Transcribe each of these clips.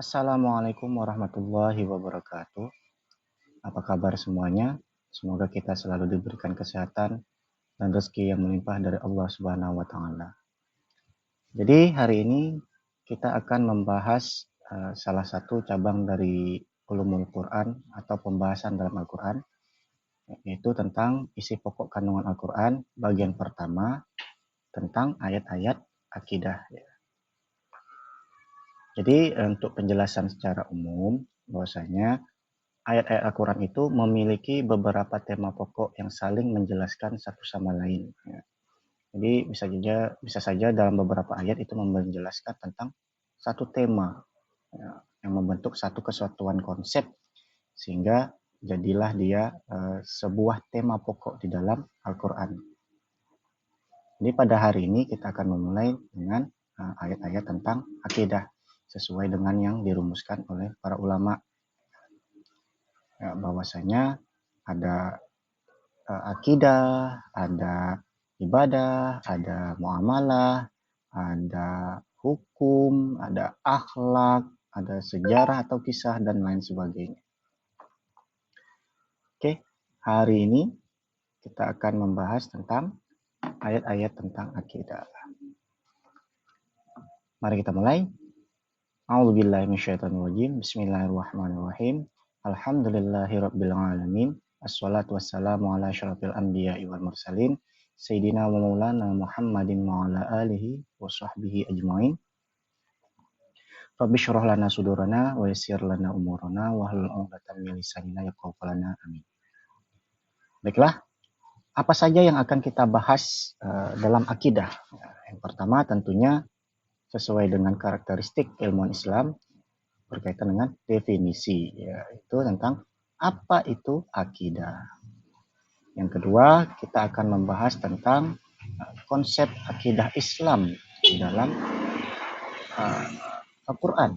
Assalamualaikum warahmatullahi wabarakatuh. Apa kabar semuanya? Semoga kita selalu diberikan kesehatan dan rezeki yang melimpah dari Allah Subhanahu wa taala. Jadi hari ini kita akan membahas salah satu cabang dari ulumul Quran atau pembahasan dalam Al-Quran, yaitu tentang isi pokok kandungan Al-Quran bagian pertama tentang ayat-ayat akidah. Jadi untuk penjelasan secara umum bahwasanya ayat-ayat Al-Quran itu memiliki beberapa tema pokok yang saling menjelaskan satu sama lain. Ya. Jadi bisa saja dalam beberapa ayat itu menjelaskan tentang satu tema ya, yang membentuk satu kesatuan konsep sehingga jadilah dia sebuah tema pokok di dalam Al-Quran. Jadi pada hari ini kita akan memulai dengan ayat-ayat tentang akidah sesuai dengan yang dirumuskan oleh para ulama. Ya, bahwasanya ada akidah, ada ibadah, ada muamalah, ada hukum, ada akhlak, ada sejarah atau kisah dan lain sebagainya. Oke, hari ini kita akan membahas tentang ayat-ayat tentang akidah. Mari kita mulai. A'udzubillahi minasyaitonirrajim. Bismillahirrahmanirrahim. Alhamdulillahirabbil alamin. Assalatu wassalamu ala asyrafil anbiya'i wal mursalin. Sayyidina wa maulana Muhammadin wa ala alihi wa sahbihi ajmain. Rabbi syrah lana sudurana wa yassir lana umurana wa hlul 'uqdatam min lisanina yafqahu qawlana. Amin. Baiklah, apa saja yang akan kita bahas dalam akidah? Yang pertama tentunya sesuai dengan karakteristik ilmu Islam berkaitan dengan definisi, yaitu tentang apa itu akidah. Yang kedua, kita akan membahas tentang konsep akidah Islam di dalam Al-Quran.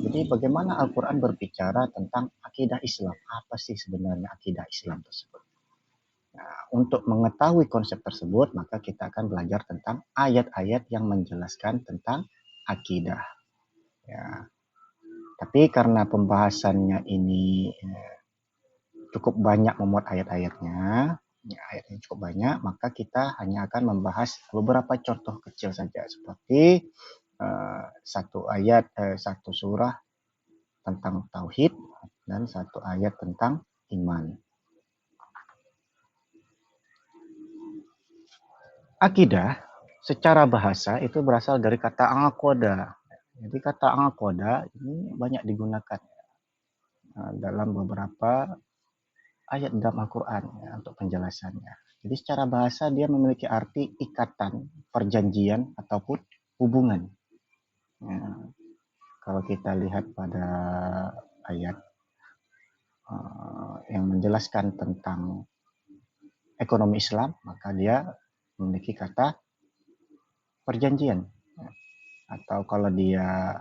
Jadi bagaimana Al-Quran berbicara tentang akidah Islam? Apa sih sebenarnya akidah Islam tersebut? Nah, untuk mengetahui konsep tersebut, maka kita akan belajar tentang ayat-ayat yang menjelaskan tentang akidah. Ya. Tapi karena pembahasannya ini cukup banyak memuat ayat-ayatnya, ayatnya cukup banyak, maka kita hanya akan membahas beberapa contoh kecil saja seperti satu surah tentang tauhid dan satu ayat tentang iman. Akidah secara bahasa itu berasal dari kata aqoda. Jadi kata aqoda ini banyak digunakan dalam beberapa ayat dalam Al-Quran ya, untuk penjelasannya. Jadi secara bahasa dia memiliki arti ikatan, perjanjian ataupun hubungan. Ya, kalau kita lihat pada ayat yang menjelaskan tentang ekonomi Islam, maka dia memiliki kata perjanjian. Atau kalau dia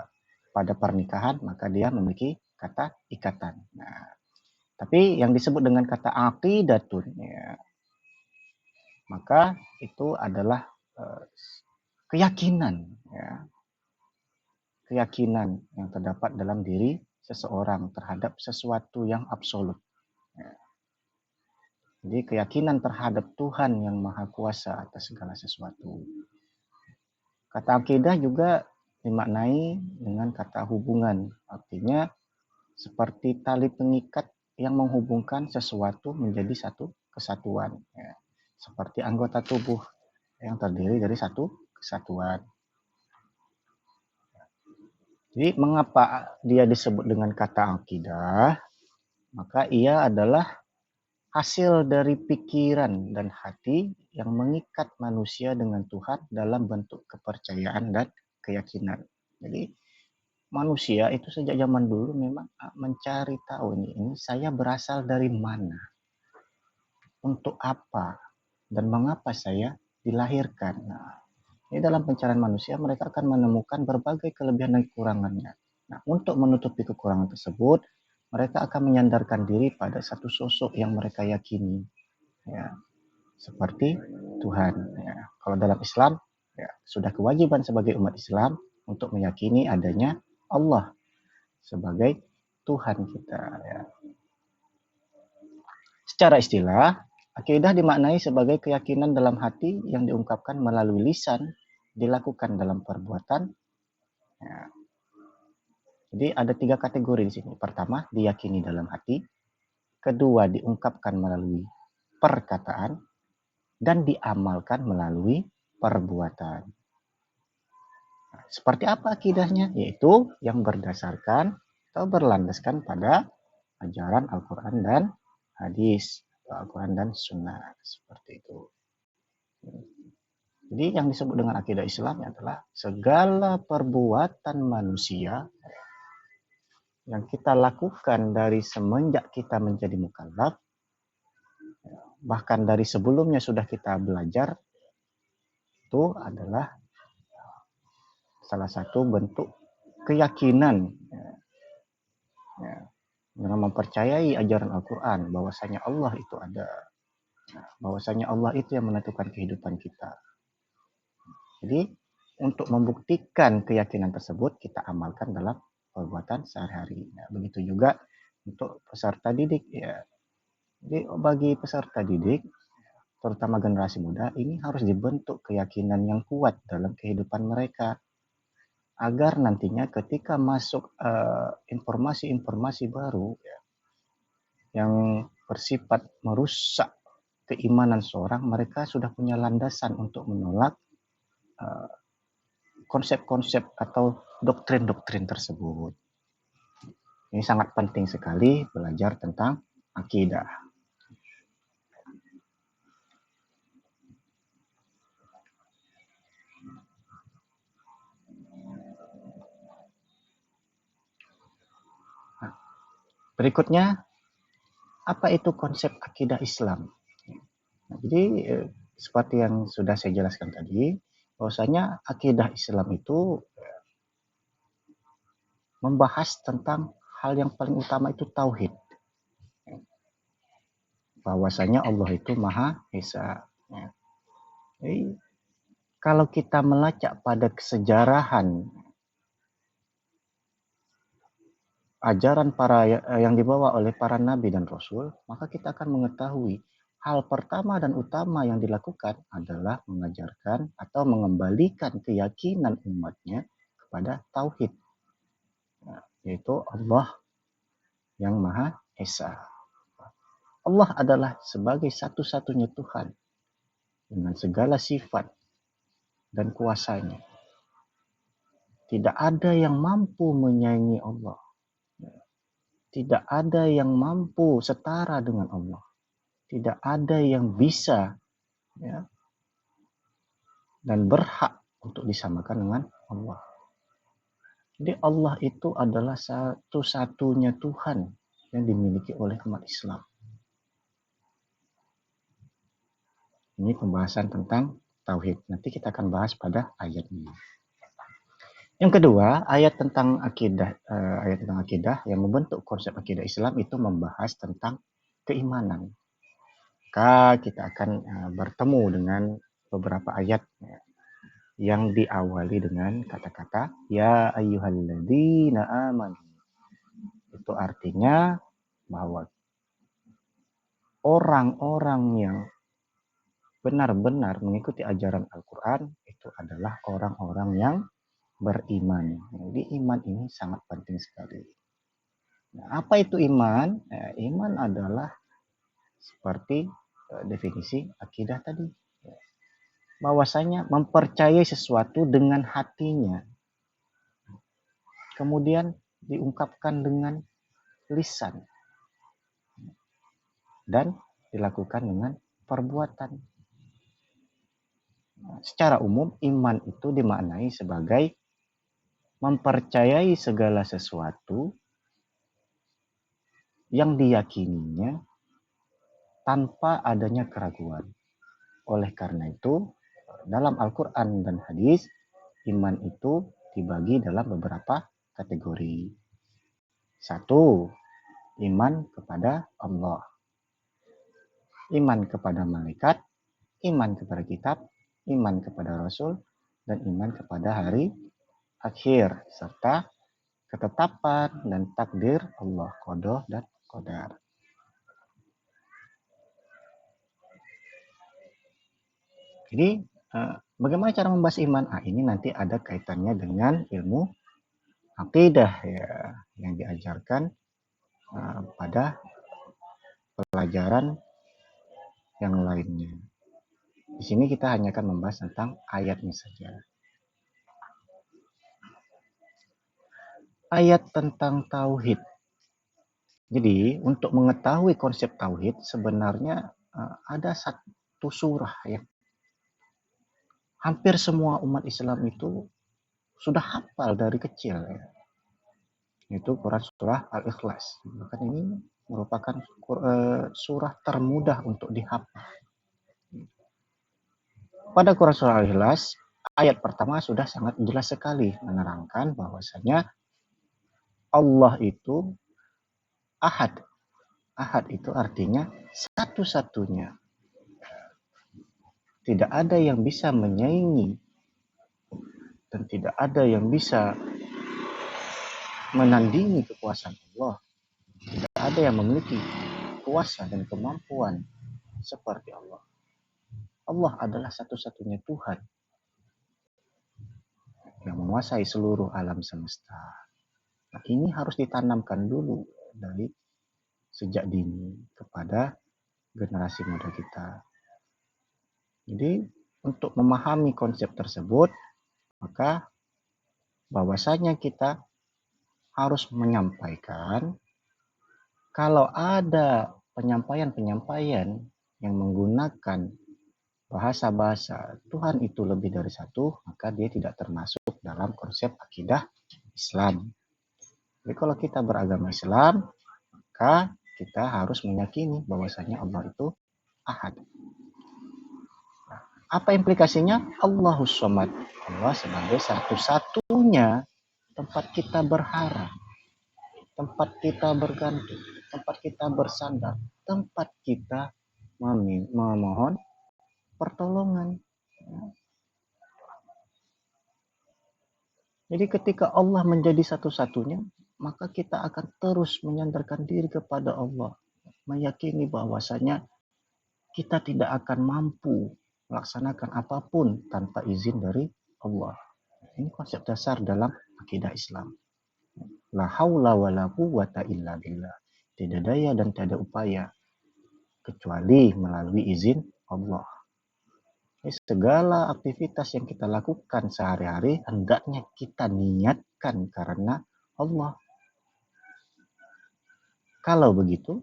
pada pernikahan, maka dia memiliki kata ikatan. Nah, tapi yang disebut dengan kata aqidatun, ya, maka itu adalah keyakinan, ya, keyakinan yang terdapat dalam diri seseorang terhadap sesuatu yang absolut. Ya. Jadi keyakinan terhadap Tuhan yang Maha Kuasa atas segala sesuatu. Kata akidah juga dimaknai dengan kata hubungan, artinya seperti tali pengikat yang menghubungkan sesuatu menjadi satu kesatuan, ya. Seperti anggota tubuh yang terdiri dari satu kesatuan. Jadi mengapa dia disebut dengan kata akidah? Maka ia adalah hasil dari pikiran dan hati yang mengikat manusia dengan Tuhan dalam bentuk kepercayaan dan keyakinan. Jadi manusia itu sejak zaman dulu memang mencari tahu ini saya berasal dari mana, untuk apa, dan mengapa saya dilahirkan. Nah, ini dalam pencarian manusia mereka akan menemukan berbagai kelebihan dan kekurangannya. Nah, untuk menutupi kekurangan tersebut, mereka akan menyandarkan diri pada satu sosok yang mereka yakini, ya, seperti Tuhan. Ya. Kalau dalam Islam, ya, sudah kewajiban sebagai umat Islam untuk meyakini adanya Allah sebagai Tuhan kita. Ya. Secara istilah, akidah dimaknai sebagai keyakinan dalam hati yang diungkapkan melalui lisan, dilakukan dalam perbuatan. Ya. Jadi ada 3 kategori di sini. Pertama, diyakini dalam hati. Kedua, diungkapkan melalui perkataan. Dan diamalkan melalui perbuatan. Nah, seperti apa akidahnya? Yaitu yang berdasarkan atau berlandaskan pada ajaran Al-Quran dan hadis. Al-Quran dan sunnah. Seperti itu. Jadi yang disebut dengan akidah Islam adalah segala perbuatan manusia yang kita lakukan dari semenjak kita menjadi mukallaf, bahkan dari sebelumnya sudah kita belajar, itu adalah salah satu bentuk keyakinan dengan mempercayai ajaran Al-Quran bahwasanya Allah itu ada, bahwasanya Allah itu yang menentukan kehidupan kita. Jadi untuk membuktikan keyakinan tersebut kita amalkan dalam perbuatan sehari-hari. Nah, begitu juga untuk peserta didik ya. Jadi bagi peserta didik, terutama generasi muda, ini harus dibentuk keyakinan yang kuat dalam kehidupan mereka agar nantinya ketika masuk informasi-informasi baru ya, yang bersifat merusak keimanan seorang, mereka sudah punya landasan untuk menolak konsep-konsep atau doktrin-doktrin tersebut. Ini sangat penting sekali belajar tentang akidah. Berikutnya, apa itu konsep akidah Islam? Nah, jadi seperti yang sudah saya jelaskan tadi, bahwasanya akidah Islam itu membahas tentang hal yang paling utama itu tauhid. Bahwasanya Allah itu Maha Esa. Jadi, kalau kita melacak pada kesejarahan ajaran yang dibawa oleh para nabi dan rasul, maka kita akan mengetahui hal pertama dan utama yang dilakukan adalah mengajarkan atau mengembalikan keyakinan umatnya kepada tauhid, yaitu Allah yang Maha Esa. Allah adalah sebagai satu-satunya Tuhan dengan segala sifat dan kuasanya. Tidak ada yang mampu menyaingi Allah. Tidak ada yang mampu setara dengan Allah. Tidak ada yang bisa ya, dan berhak untuk disamakan dengan Allah. Jadi Allah itu adalah satu-satunya Tuhan yang dimiliki oleh umat Islam. Ini pembahasan tentang tauhid. Nanti kita akan bahas pada ayat ini. Yang kedua, ayat tentang akidah yang membentuk konsep akidah Islam itu membahas tentang keimanan. Maka kita akan bertemu dengan beberapa ayat yang diawali dengan kata-kata ya ayyuhalladzina amanu. Itu artinya bahwa orang-orang yang benar-benar mengikuti ajaran Al-Quran itu adalah orang-orang yang beriman. Jadi iman ini sangat penting sekali. Nah, apa itu iman? Iman adalah seperti definisi akidah tadi. Bahwasanya mempercayai sesuatu dengan hatinya. Kemudian diungkapkan dengan lisan. Dan dilakukan dengan perbuatan. Secara umum, iman itu dimaknai sebagai mempercayai segala sesuatu yang diyakininya tanpa adanya keraguan. Oleh karena itu, dalam Al-Quran dan hadis, iman itu dibagi dalam beberapa kategori. 1. Iman kepada Allah. Iman kepada malaikat, iman kepada kitab, iman kepada Rasul, dan iman kepada hari akhir, serta ketetapan dan takdir Allah, qada dan qadar. Jadi bagaimana cara membahas iman? Ini nanti ada kaitannya dengan ilmu akidah ya, yang diajarkan pada pelajaran yang lainnya. Di sini kita hanya akan membahas tentang ayatnya saja. Ayat tentang tauhid. Jadi untuk mengetahui konsep tauhid sebenarnya ada satu surah ya. Hampir semua umat Islam itu sudah hafal dari kecil ya. Itu Quran surah Al-Ikhlas. Bahkan ini merupakan surah termudah untuk dihafal. Pada Quran surah Al-Ikhlas, ayat pertama sudah sangat jelas sekali menerangkan bahwasanya Allah itu ahad. Ahad itu artinya satu-satunya. Tidak ada yang bisa menyaingi dan tidak ada yang bisa menandingi kekuasaan Allah. Tidak ada yang memiliki kuasa dan kemampuan seperti Allah. Allah adalah satu-satunya Tuhan yang menguasai seluruh alam semesta. Nah, ini harus ditanamkan dulu dari sejak dini kepada generasi muda kita. Jadi untuk memahami konsep tersebut, maka bahwasanya kita harus menyampaikan kalau ada penyampaian-penyampaian yang menggunakan bahasa-bahasa Tuhan itu lebih dari satu, maka dia tidak termasuk dalam konsep akidah Islam. Jadi kalau kita beragama Islam, maka kita harus meyakini bahwasanya Allah itu ahad. Apa implikasinya? Allahus Somad. Allah sebagai satu-satunya tempat kita berharap, tempat kita bergantung, tempat kita bersandar, tempat kita memohon pertolongan. Jadi ketika Allah menjadi satu-satunya, maka kita akan terus menyandarkan diri kepada Allah, meyakini bahwasanya kita tidak akan mampu melaksanakan apapun tanpa izin dari Allah. Ini konsep dasar dalam akidah Islam. La haula wa la quwwata illa billah. Tidak daya dan tidak ada upaya kecuali melalui izin Allah. Segala aktivitas yang kita lakukan sehari-hari hendaknya kita niatkan karena Allah. Kalau begitu,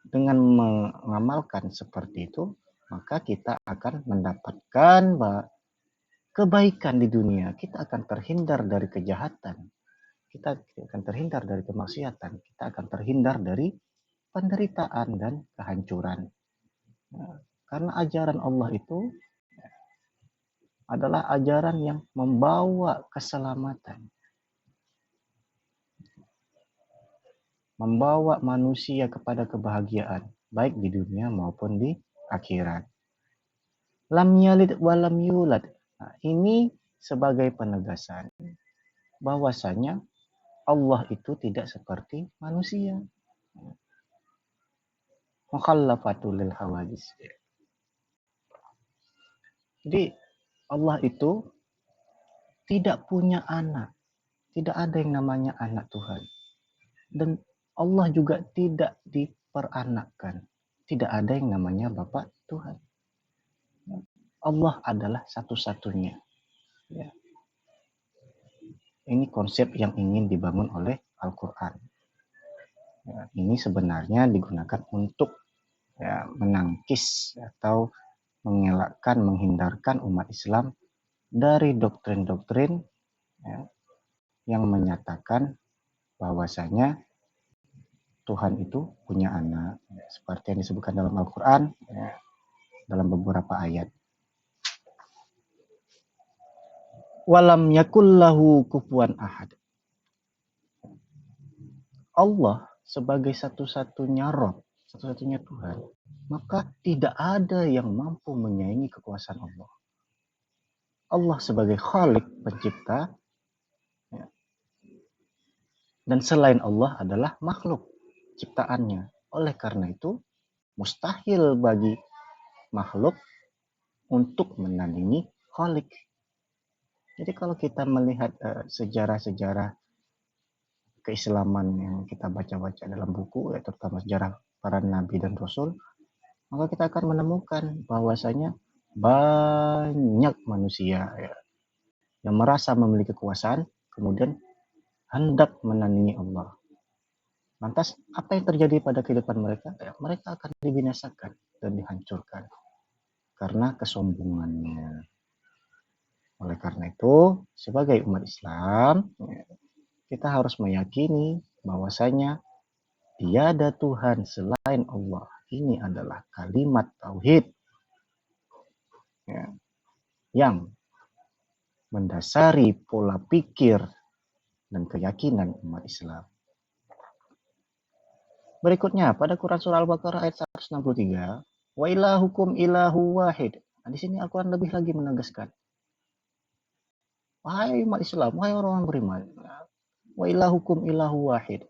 dengan mengamalkan seperti itu, maka kita akan mendapatkan kebaikan di dunia. Kita akan terhindar dari kejahatan. Kita akan terhindar dari kemaksiatan. Kita akan terhindar dari penderitaan dan kehancuran. Karena ajaran Allah itu adalah ajaran yang membawa keselamatan. Membawa manusia kepada kebahagiaan, baik di dunia maupun di akhirat. Lam yalid wa lam yulad. Nah, ini sebagai penegasan bahwasanya Allah itu tidak seperti manusia. Mukhallafatul lil hawadis. Jadi Allah itu tidak punya anak. Tidak ada yang namanya anak Tuhan. Dan Allah juga tidak diperanakkan. Tidak ada yang namanya Bapak Tuhan. Allah adalah satu-satunya. Ya. Ini konsep yang ingin dibangun oleh Al-Quran. Ya, ini sebenarnya digunakan untuk menangkis atau mengelakkan, menghindarkan umat Islam dari doktrin-doktrin yang menyatakan bahwasanya Tuhan itu punya anak, seperti yang disebutkan dalam Al-Quran, dalam beberapa ayat. Walam yakullahu kufuwan ahad. Allah sebagai satu-satunya Rabb, satu-satunya Tuhan, maka tidak ada yang mampu menyaingi kekuasaan Allah. Allah sebagai Khalik, pencipta, Dan selain Allah adalah makhluk ciptaannya. Oleh karena itu, mustahil bagi makhluk untuk menandingi Khalik. Jadi kalau kita melihat sejarah-sejarah keislaman yang kita baca-baca dalam buku, ya, terutama sejarah para nabi dan rasul, maka kita akan menemukan bahwasanya banyak manusia ya, yang merasa memiliki kekuasaan, kemudian hendak menandingi Allah. Lantas, apa yang terjadi pada kehidupan mereka? Ya, mereka akan dibinasakan dan dihancurkan karena kesombongannya. Oleh karena itu, sebagai umat Islam, kita harus meyakini bahwasanya tiada Tuhan selain Allah. Ini adalah kalimat tauhid ya, yang mendasari pola pikir dan keyakinan umat Islam. Berikutnya, pada Quran Surah Al-Baqarah ayat 163, wa ilahukum ilahu wahid. Nah, di sini Al-Quran lebih lagi menegaskan, wahai umat Islam, wahai orang beriman, wa ilahukum ilahu wahid.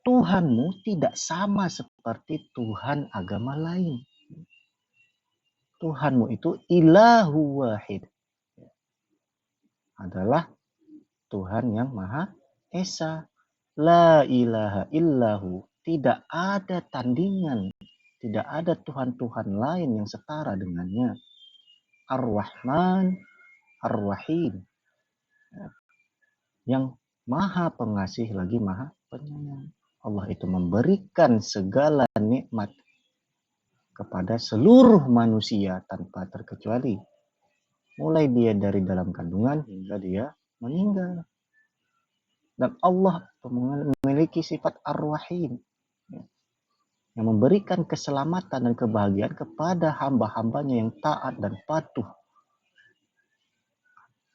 Tuhanmu tidak sama seperti Tuhan agama lain. Tuhanmu itu ilahu wahid. Adalah Tuhan yang Maha Esa. La ilaha illahu. Tidak ada tandingan. Tidak ada Tuhan-Tuhan lain yang setara dengannya. Ar-Rahman, Ar-Rahim. Yang Maha Pengasih lagi Maha Penyayang. Allah itu memberikan segala nikmat kepada seluruh manusia tanpa terkecuali. Mulai dia dari dalam kandungan hingga dia meninggal. Dan Allah memiliki sifat Ar-Rahim yang memberikan keselamatan dan kebahagiaan kepada hamba-hambanya yang taat dan patuh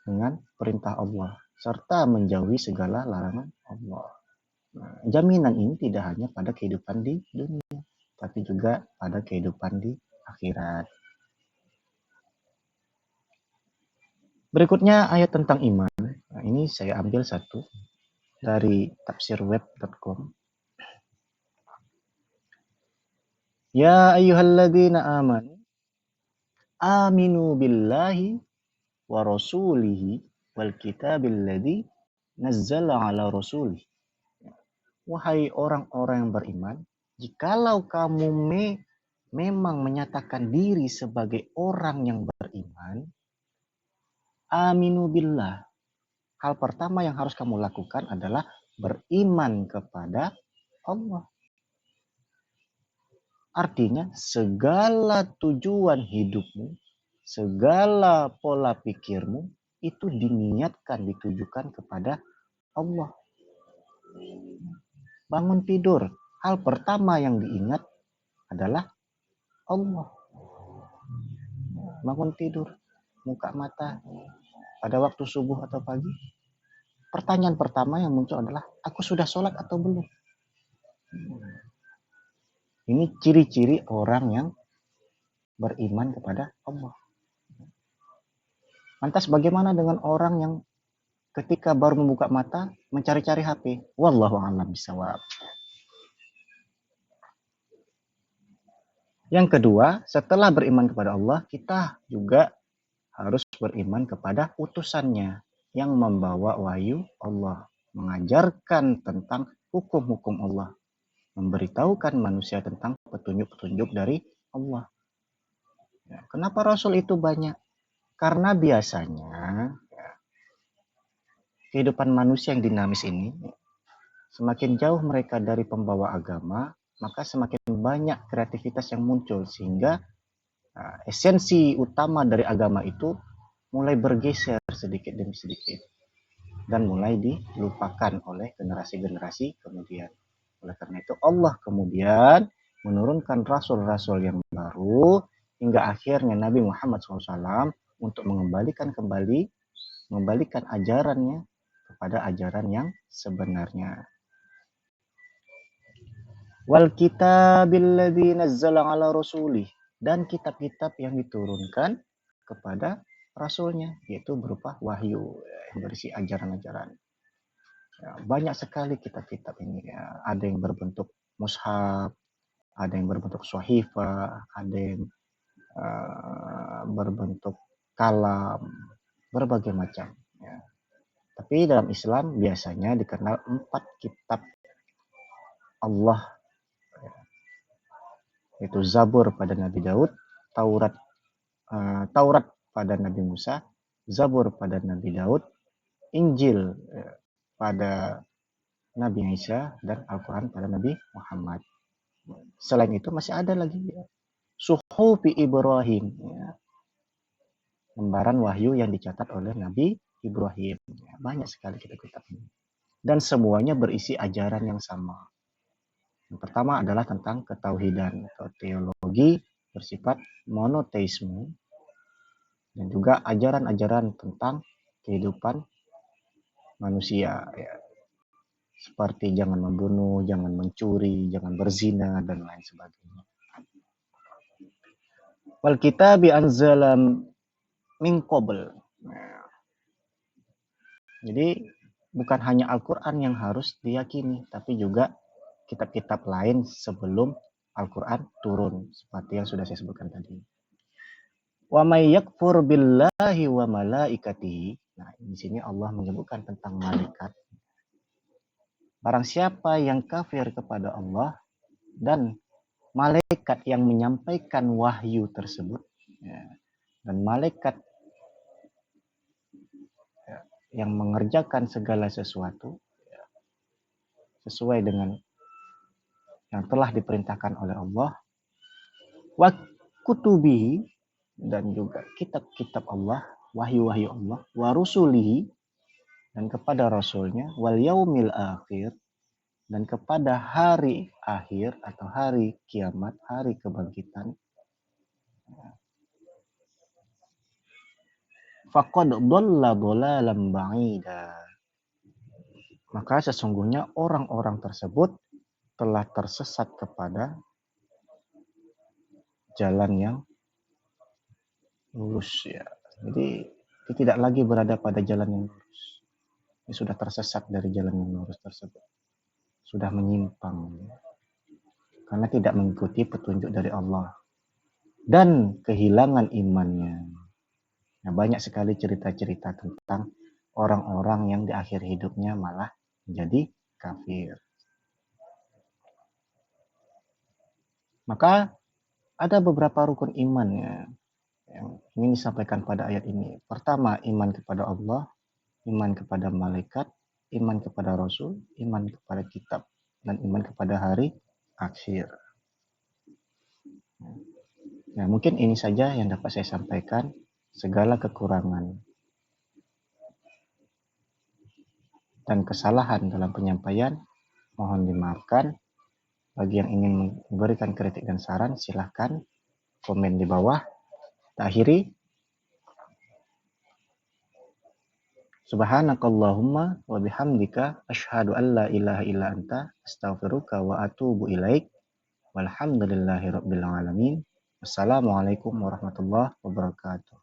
dengan perintah Allah serta menjauhi segala larangan Allah. Nah, jaminan ini tidak hanya pada kehidupan di dunia, tapi juga pada kehidupan di akhirat. Berikutnya ayat tentang iman. Nah, ini saya ambil satu dari tafsirweb.com. Ya ayyuhalladzina amanu aminu billahi wa rasulihi wal kitabil ladzi nazzala ala rasulih. Wahai orang-orang yang beriman, jikalau kamu memang menyatakan diri sebagai orang yang beriman, aminu billah. Hal pertama yang harus kamu lakukan adalah beriman kepada Allah. Artinya segala tujuan hidupmu, segala pola pikirmu itu diniatkan, ditujukan kepada Allah. Bangun tidur, hal pertama yang diingat adalah Allah. Bangun tidur, buka mata pada waktu subuh atau pagi, pertanyaan pertama yang muncul adalah, aku sudah sholat atau belum? Ini ciri-ciri orang yang beriman kepada Allah. Lantas bagaimana dengan orang yang ketika baru membuka mata mencari-cari HP? Wallahu a'lam bishawab. Yang kedua, setelah beriman kepada Allah, kita juga harus beriman kepada utusannya yang membawa wahyu Allah, mengajarkan tentang hukum-hukum Allah, memberitahukan manusia tentang petunjuk-petunjuk dari Allah. Ya, kenapa Rasul itu banyak? Karena biasanya kehidupan manusia yang dinamis ini, semakin jauh mereka dari pembawa agama, maka semakin banyak kreativitas yang muncul, sehingga esensi utama dari agama itu mulai bergeser sedikit demi sedikit dan mulai dilupakan oleh generasi-generasi kemudian. Oleh karena itu Allah kemudian menurunkan rasul-rasul yang baru hingga akhirnya Nabi Muhammad SAW untuk mengembalikan ajarannya kepada ajaran yang sebenarnya. Wal kitabil ladzi nazzala ala rasulih, dan kitab-kitab yang diturunkan kepada rasulnya, yaitu berupa wahyu yang berisi ajaran-ajaran. Ya, banyak sekali kitab-kitab ini. Ya. Ada yang berbentuk mushaf, ada yang berbentuk suhifah, ada yang berbentuk kalam, berbagai macam. Ya. Tapi dalam Islam biasanya dikenal 4 kitab Allah, yaitu Zabur pada Nabi Daud, Taurat pada Nabi Musa, Zabur pada Nabi Daud, Injil pada Nabi Isa, dan Al-Quran pada Nabi Muhammad. Selain itu masih ada lagi Suhufi Ibrahim, ya, lembaran wahyu yang dicatat oleh Nabi Ibrahim. Ya, banyak sekali kitab-kitab ini. Dan semuanya berisi ajaran yang sama. Yang pertama adalah tentang ketauhidan atau teologi bersifat monoteisme, dan juga ajaran-ajaran tentang kehidupan manusia, ya. Seperti jangan membunuh, jangan mencuri, jangan berzina, dan lain sebagainya. Wal kitabi anzalam min qabl. Nah, jadi bukan hanya Al-Quran yang harus diyakini, tapi juga kitab-kitab lain sebelum Al-Quran turun, seperti yang sudah saya sebutkan tadi. Wa may yakfur billahi wa malaikatihi. Nah, di sini Allah menyebutkan tentang malaikat. Barang siapa yang kafir kepada Allah dan malaikat yang menyampaikan wahyu tersebut, ya, dan malaikat yang mengerjakan segala sesuatu ya, sesuai dengan yang telah diperintahkan oleh Allah, wa kutubihi, dan juga kitab-kitab Allah, wahyu-wahyu Allah, wa rusulihi, dan kepada rasulnya, wal yaumil akhir, dan kepada hari akhir atau hari kiamat, hari kebangkitan, faqad dhalla dhalalan ba'ida, maka sesungguhnya orang-orang tersebut telah tersesat kepada jalan yang lurus, ya. Jadi dia tidak lagi berada pada jalan yang lurus. Dia sudah tersesat dari jalan yang lurus tersebut. Sudah menyimpang, ya. Karena tidak mengikuti petunjuk dari Allah. Dan kehilangan imannya. Nah, banyak sekali cerita-cerita tentang orang-orang yang di akhir hidupnya malah menjadi kafir. Maka ada beberapa rukun iman ya, yang ingin disampaikan pada ayat ini. Pertama, iman kepada Allah, iman kepada malaikat, iman kepada Rasul, iman kepada kitab, dan iman kepada hari akhir. Nah, mungkin ini saja yang dapat saya sampaikan. Segala kekurangan dan kesalahan dalam penyampaian mohon dimaafkan. Bagi yang ingin memberikan kritik dan saran, silahkan komen di bawah. Kita akhiri. Subhanakallahumma wa bihamdika asyhadu an la ilaha illa anta astaghfiruka wa atubu ilaik. Walhamdulillahi rabbil alamin. Wassalamualaikum warahmatullahi wabarakatuh.